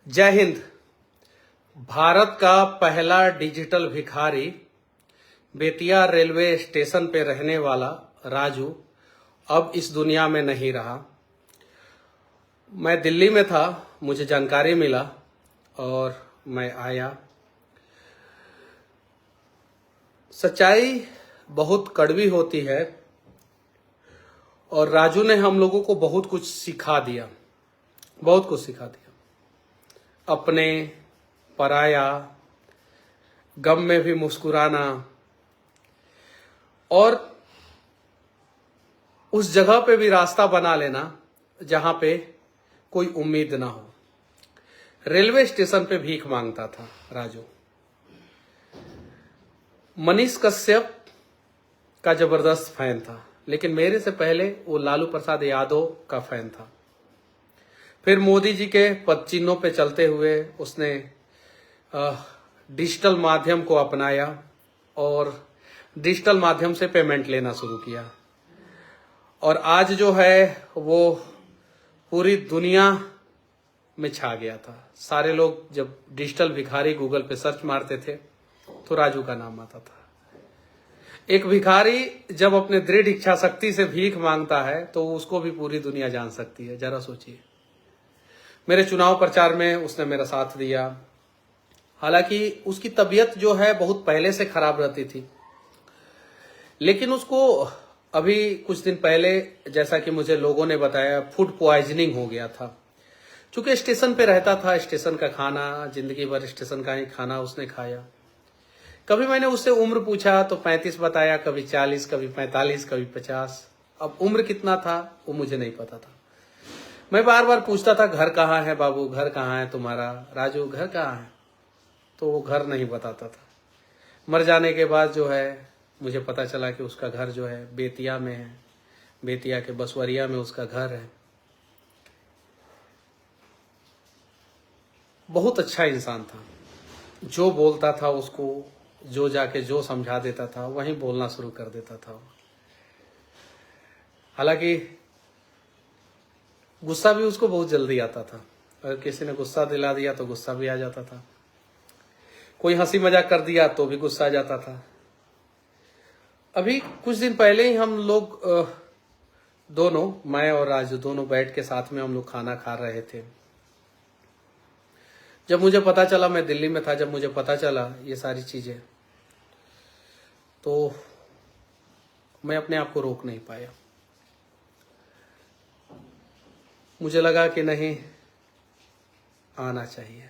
जय हिंद। भारत का पहला डिजिटल भिखारी बेतिया रेलवे स्टेशन पे रहने वाला राजू अब इस दुनिया में नहीं रहा। मैं दिल्ली में था, मुझे जानकारी मिला और मैं आया। सच्चाई बहुत कड़वी होती है और राजू ने हम लोगों को बहुत कुछ सिखा दिया, बहुत कुछ सिखा दिया। अपने, पराया, गम में भी मुस्कुराना और उस जगह पे भी रास्ता बना लेना जहां पे कोई उम्मीद ना हो। रेलवे स्टेशन पे भीख मांगता था राजू। मनीष कश्यप का जबरदस्त फैन था, लेकिन मेरे से पहले वो लालू प्रसाद यादव का फैन था। फिर मोदी जी के पद चिन्हों पे चलते हुए उसने डिजिटल माध्यम को अपनाया और डिजिटल माध्यम से पेमेंट लेना शुरू किया। और आज जो है वो पूरी दुनिया में छा गया था। सारे लोग जब डिजिटल भिखारी गूगल पे सर्च मारते थे तो राजू का नाम आता था। एक भिखारी जब अपने दृढ़ इच्छा शक्ति से भीख मांगता है तो उसको भी पूरी दुनिया जान सकती है। जरा सोचिए, मेरे चुनाव प्रचार में उसने मेरा साथ दिया। हालांकि उसकी तबीयत जो है बहुत पहले से खराब रहती थी, लेकिन उसको अभी कुछ दिन पहले, जैसा कि मुझे लोगों ने बताया, फूड पॉइजनिंग हो गया था। चूंकि स्टेशन पे रहता था, स्टेशन का खाना, जिंदगी भर स्टेशन का ही खाना उसने खाया। कभी मैंने उससे उम्र पूछा तो 35 बताया, कभी 40, कभी 45, कभी 50। अब उम्र कितना था वो मुझे नहीं पता था। मैं बार बार पूछता था, घर कहाँ है बाबू, घर कहाँ है तुम्हारा, राजू घर कहाँ है, तो वो घर नहीं बताता था। मर जाने के बाद जो है मुझे पता चला कि उसका घर जो है बेतिया में है, बेतिया के बसवरिया में उसका घर है। बहुत अच्छा इंसान था, जो बोलता था उसको जो जाके जो समझा देता था वहीं बोलना शुरू कर देता था। हालांकि गुस्सा भी उसको बहुत जल्दी आता था। अगर किसी ने गुस्सा दिला दिया तो गुस्सा भी आ जाता था, कोई हंसी मजाक कर दिया तो भी गुस्सा आ जाता था। अभी कुछ दिन पहले ही हम लोग दोनों, मैं और राजू दोनों बैठ के साथ में हम लोग खाना खा रहे थे। जब मुझे पता चला, मैं दिल्ली में था, जब मुझे पता चला ये सारी चीजें, तो मैं अपने आप को रोक नहीं पाया। मुझे लगा कि नहीं, आना चाहिए।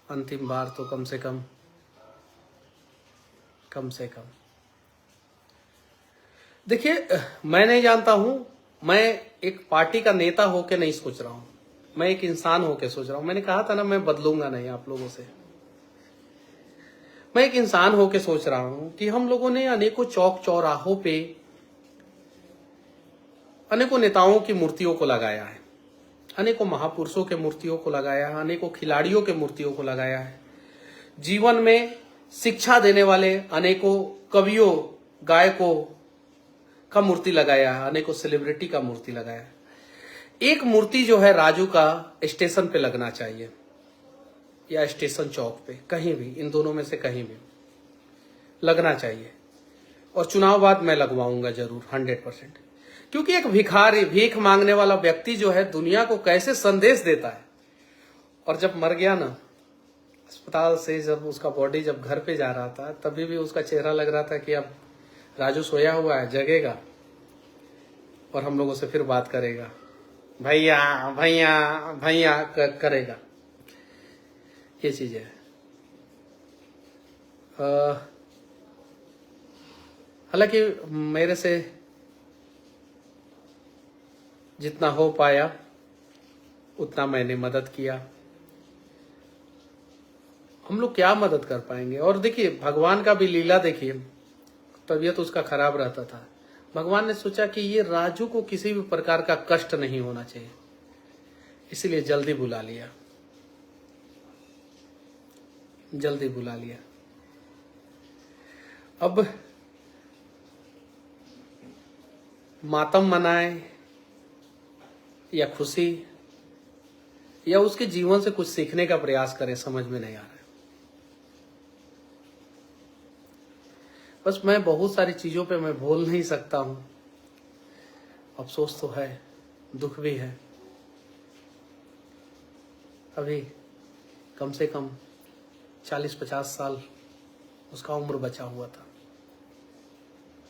अंतिम बार तो कम से कम देखिए, मैं नहीं जानता हूं, मैं एक पार्टी का नेता होके नहीं सोच रहा हूं, मैं एक इंसान होके सोच रहा हूं। मैंने कहा था ना, मैं बदलूंगा नहीं आप लोगों से। मैं एक इंसान होके सोच रहा हूं कि हम लोगों ने अनेकों चौक चौराहों पे अनेकों नेताओं की मूर्तियों को लगाया है, अनेकों महापुरुषों के मूर्तियों को लगाया है, अनेकों खिलाड़ियों के मूर्तियों को लगाया है। जीवन में शिक्षा देने वाले अनेकों कवियों, गायकों का मूर्ति लगाया है, अनेकों सेलिब्रिटी का मूर्ति लगाया है। एक मूर्ति जो है राजू का स्टेशन पे लगना चाहिए, या स्टेशन चौक पे, कहीं भी, इन दोनों में से कहीं भी लगना चाहिए। और चुनाव बाद मैं लगवाऊंगा जरूर, 100%। क्योंकि एक भिखारी, भीख मांगने वाला व्यक्ति जो है दुनिया को कैसे संदेश देता है। और जब मर गया ना, अस्पताल से जब उसका बॉडी जब घर पे जा रहा था, तभी भी उसका चेहरा लग रहा था कि अब राजू सोया हुआ है, जगेगा और हम लोगों से फिर बात करेगा, भैया भैया भैया करेगा। ये चीज है। हालांकि मेरे से जितना हो पाया उतना मैंने मदद किया। हम लोग क्या मदद कर पाएंगे। और देखिए, भगवान का भी लीला देखिए, तबीयत उसका खराब रहता था, भगवान ने सोचा कि ये राजू को किसी भी प्रकार का कष्ट नहीं होना चाहिए, इसीलिए जल्दी बुला लिया, जल्दी बुला लिया। अब मातम मनाए या खुशी, या उसके जीवन से कुछ सीखने का प्रयास करें, समझ में नहीं आ रहा है। बस मैं बहुत सारी चीजों पे मैं बोल नहीं सकता हूं। अफसोस तो है, दुख भी है। अभी कम से कम 40-50 साल उसका उम्र बचा हुआ था।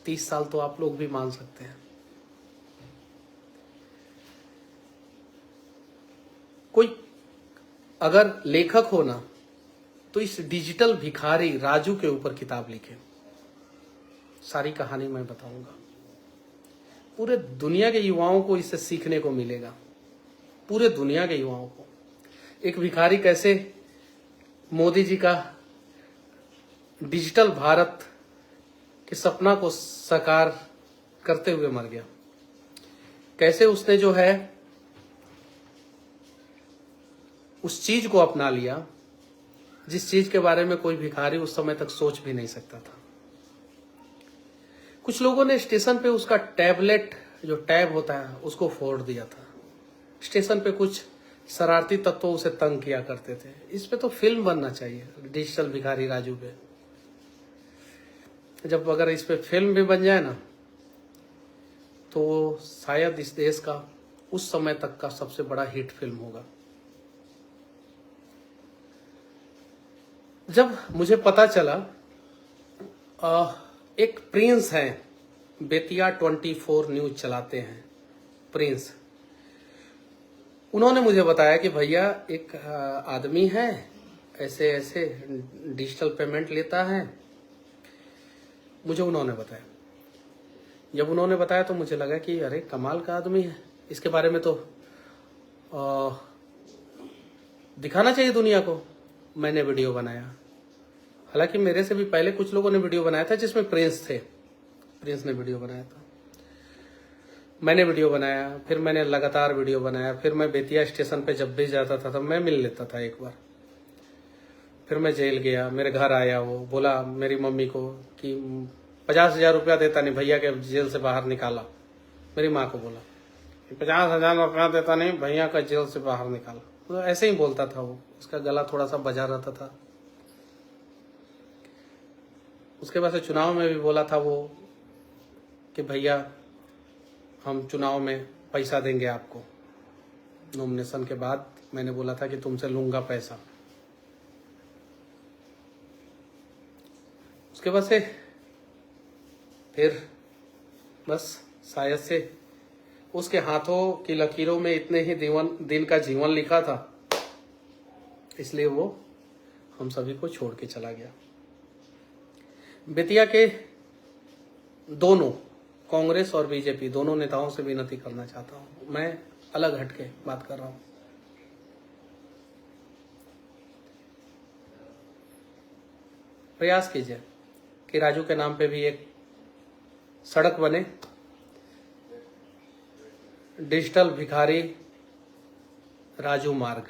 30 साल तो आप लोग भी मान सकते हैं। कोई अगर लेखक हो ना, तो इस डिजिटल भिखारी राजू के ऊपर किताब लिखे। सारी कहानी मैं बताऊंगा। पूरे दुनिया के युवाओं को इससे सीखने को मिलेगा। पूरे दुनिया के युवाओं को एक भिखारी कैसे मोदी जी का डिजिटल भारत के सपना को साकार करते हुए मर गया। कैसे उसने जो है उस चीज को अपना लिया जिस चीज के बारे में कोई भिखारी उस समय तक सोच भी नहीं सकता था। कुछ लोगों ने स्टेशन पे उसका टैबलेट, जो टैब होता है, उसको फोड़ दिया था। स्टेशन पे कुछ शरारती तत्व उसे तंग किया करते थे। इस पे तो फिल्म बनना चाहिए, डिजिटल भिखारी राजू पे। जब अगर इस पे फिल्म भी बन जाए ना, तो शायद इस देश का उस समय तक का सबसे बड़ा हिट फिल्म होगा। जब मुझे पता चला, एक प्रिंस हैं, बेतिया 24 न्यूज चलाते हैं प्रिंस, उन्होंने मुझे बताया कि भैया एक आदमी है, ऐसे ऐसे डिजिटल पेमेंट लेता है। मुझे उन्होंने बताया। जब उन्होंने बताया तो मुझे लगा कि अरे कमाल का आदमी है, इसके बारे में तो दिखाना चाहिए दुनिया को। मैंने वीडियो बनाया। हालांकि मेरे से भी पहले कुछ लोगों ने वीडियो बनाया था जिसमें प्रिंस थे। प्रिंस ने वीडियो बनाया था, मैंने वीडियो बनाया, फिर मैंने लगातार वीडियो बनाया। फिर मैं बेतिया स्टेशन पे जब भी जाता था तब मैं मिल लेता था एक बार। फिर मैं जेल गया, मेरे घर आया, वो बोला मेरी मम्मी को कि 50,000 रुपया देता नहीं, भैया के जेल से बाहर निकाला। मेरी माँ को बोला कि 50,000 रुपया देता नहीं, भैया का जेल से बाहर निकाला। तो ऐसे ही बोलता था वो, उसका गला थोड़ा सा बजा रहता था। उसके बाद से चुनाव में भी बोला था वो कि भैया हम चुनाव में पैसा देंगे आपको। नॉमिनेशन के बाद मैंने बोला था कि तुमसे लूंगा पैसा। उसके बाद से फिर बस शायद से उसके हाथों की लकीरों में इतने ही दिन का जीवन लिखा था, इसलिए वो हम सभी को छोड़ के चला गया। बेतिया के दोनों, कांग्रेस और बीजेपी, दोनों नेताओं से विनती करना चाहता हूं। मैं अलग हटके बात कर रहा हूं। प्रयास कीजिए कि राजू के नाम पे भी एक सड़क बने, डिजिटल भिखारी राजू मार्ग।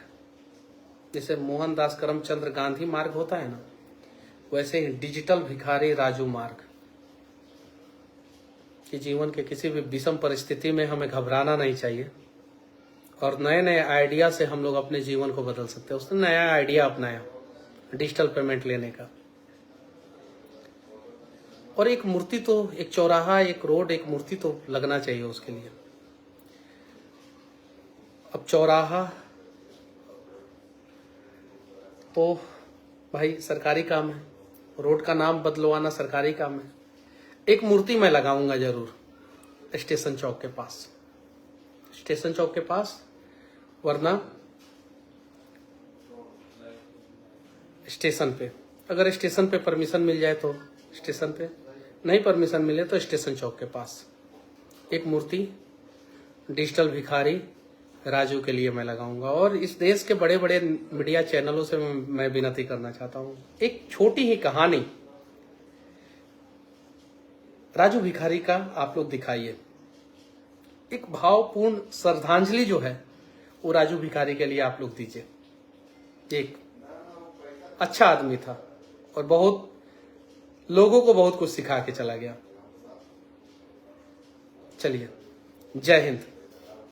जैसे मोहनदास करमचंद गांधी मार्ग होता है ना, वैसे ही डिजिटल भिखारी राजू मार्ग। कि जीवन के किसी भी विषम परिस्थिति में हमें घबराना नहीं चाहिए और नए नए आइडिया से हम लोग अपने जीवन को बदल सकते हैं। उसने नया आइडिया अपनाया डिजिटल पेमेंट लेने का। और एक मूर्ति तो, एक चौराहा, एक रोड, एक मूर्ति तो लगना चाहिए उसके लिए। अब चौराहा तो भाई सरकारी काम है, रोड का नाम बदलवाना सरकारी काम है। एक मूर्ति मैं लगाऊंगा जरूर स्टेशन चौक के पास, स्टेशन चौक के पास, वरना स्टेशन पे। अगर स्टेशन पे परमिशन मिल जाए तो स्टेशन पे, नहीं परमिशन मिले तो स्टेशन चौक के पास एक मूर्ति डिजिटल भिखारी राजू के लिए मैं लगाऊंगा। और इस देश के बड़े बड़े मीडिया चैनलों से मैं विनती करना चाहता हूं, एक छोटी ही कहानी राजू भिखारी का आप लोग दिखाइए। एक भावपूर्ण श्रद्धांजलि जो है वो राजू भिखारी के लिए आप लोग दीजिए। एक अच्छा आदमी था और बहुत लोगों को बहुत कुछ सिखा के चला गया। चलिए, जय हिंद।